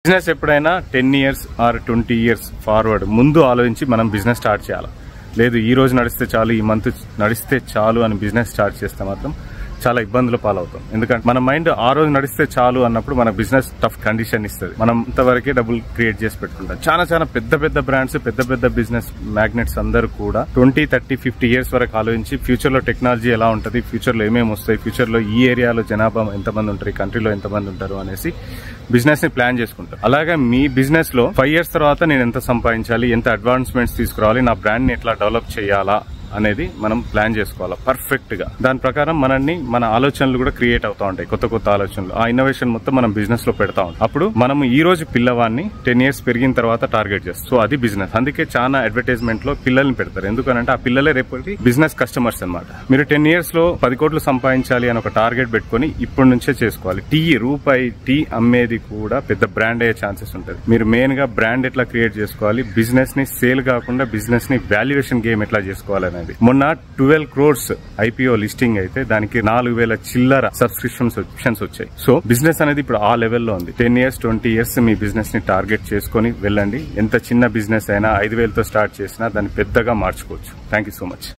Business ఎప్పుడైనా 10 years are 20 years forward ముందు ఆలోచించి మనం బిజినెస్ స్టార్ట్ చేయాలి. లేదు ఈ రోజు నడిస్తే చాలు, ఈ మంత్ నడిస్తే చాలు అని బిజినెస్ స్టార్ట్ చేస్తే మాత్రం చాలా ఇబ్బందుల పాలవుతాం. ఎందుకంటే మన మైండ్ ఆ రోజు నడిస్తే చాలు అన్నప్పుడు మన బిజినెస్ టఫ్ కండిషన్ ఇస్తుంది. మనం ఇంతవరకే డబ్బులు క్రియేట్ చేసి పెట్టుకుంటాం. చాలా పెద్ద బ్రాండ్స్, పెద్ద బిజినెస్ మ్యాగ్నెట్స్ అందరూ కూడా 20, 30, 50 years వరకు ఆలోచించి ఫ్యూచర్ లో టెక్నాలజీ ఎలా ఉంటుంది, ఫ్యూచర్ లో ఏమేమి వస్తాయి, ఫ్యూచర్ లో ఈ ఏరియాలో జనాభా ఎంతమంది ఉంటారు, ఈ కంట్రీలో ఎంతమంది ఉంటారు అనేసి బిజినెస్ ని ప్లాన్ చేసుకుంటారు. అలాగే మీ బిజినెస్ లో 5 years తర్వాత నేను ఎంత సంపాదించాలి, ఎంత అడ్వాన్స్మెంట్స్ తీసుకురావాలి, నా బ్రాండ్ ని ఎట్లా డెవలప్ చేయాలా అనేది మనం ప్లాన్ చేసుకోవాలి పర్ఫెక్ట్ గా. దాని ప్రకారం మన ఆలోచనలు కూడా క్రియేట్ అవుతా ఉంటాయి, కొత్త ఆలోచనలు. ఆ ఇన్నోవేషన్ మొత్తం మనం బిజినెస్ లో పెడతా ఉంటాం. అప్పుడు మనం ఈ రోజు పిల్లవాడిని 10 years పెరిగిన తర్వాత టార్గెట్ చేస్తాం. సో అది బిజినెస్. అందుకే చాలా అడ్వర్టైజ్మెంట్ లో పిల్లల్ని పెడతారు. ఎందుకనంటే ఆ పిల్లలే రేపటి బిజినెస్ కస్టమర్స్ అన్నమాట. మీరు 10 years లో 10 కోట్లు సంపాదించాలి అని ఒక టార్గెట్ పెట్టుకుని ఇప్పటి నుంచే చేసుకోవాలి. రూపాయి టీ అమ్మేది కూడా పెద్ద బ్రాండ్ అయ్యే ఛాన్సెస్ ఉంటుంది. మీరు మెయిన్ గా బ్రాండ్ ఎట్లా క్రియేట్ చేసుకోవాలి, బిజినెస్ ని సేల్ కాకుండా బిజినెస్ ని వాల్యుయేషన్ గేమ్ ఎట్లా చేసుకోవాలి. మొన్న 12 crores IPO లిస్టింగ్ అయితే దానికి 4,000 చిల్లర సబ్స్క్రిప్షన్స్ వచ్చాయి. సో బిజినెస్ అనేది ఇప్పుడు ఆ లెవెల్లో ఉంది. 10 years, 20 years మీ బిజినెస్ ని టార్గెట్ చేసుకుని వెళ్ళండి. ఎంత చిన్న బిజినెస్ అయినా 5,000తో స్టార్ట్ చేసినా దాన్ని పెద్దగా మార్చుకోవచ్చు. Thank you so much.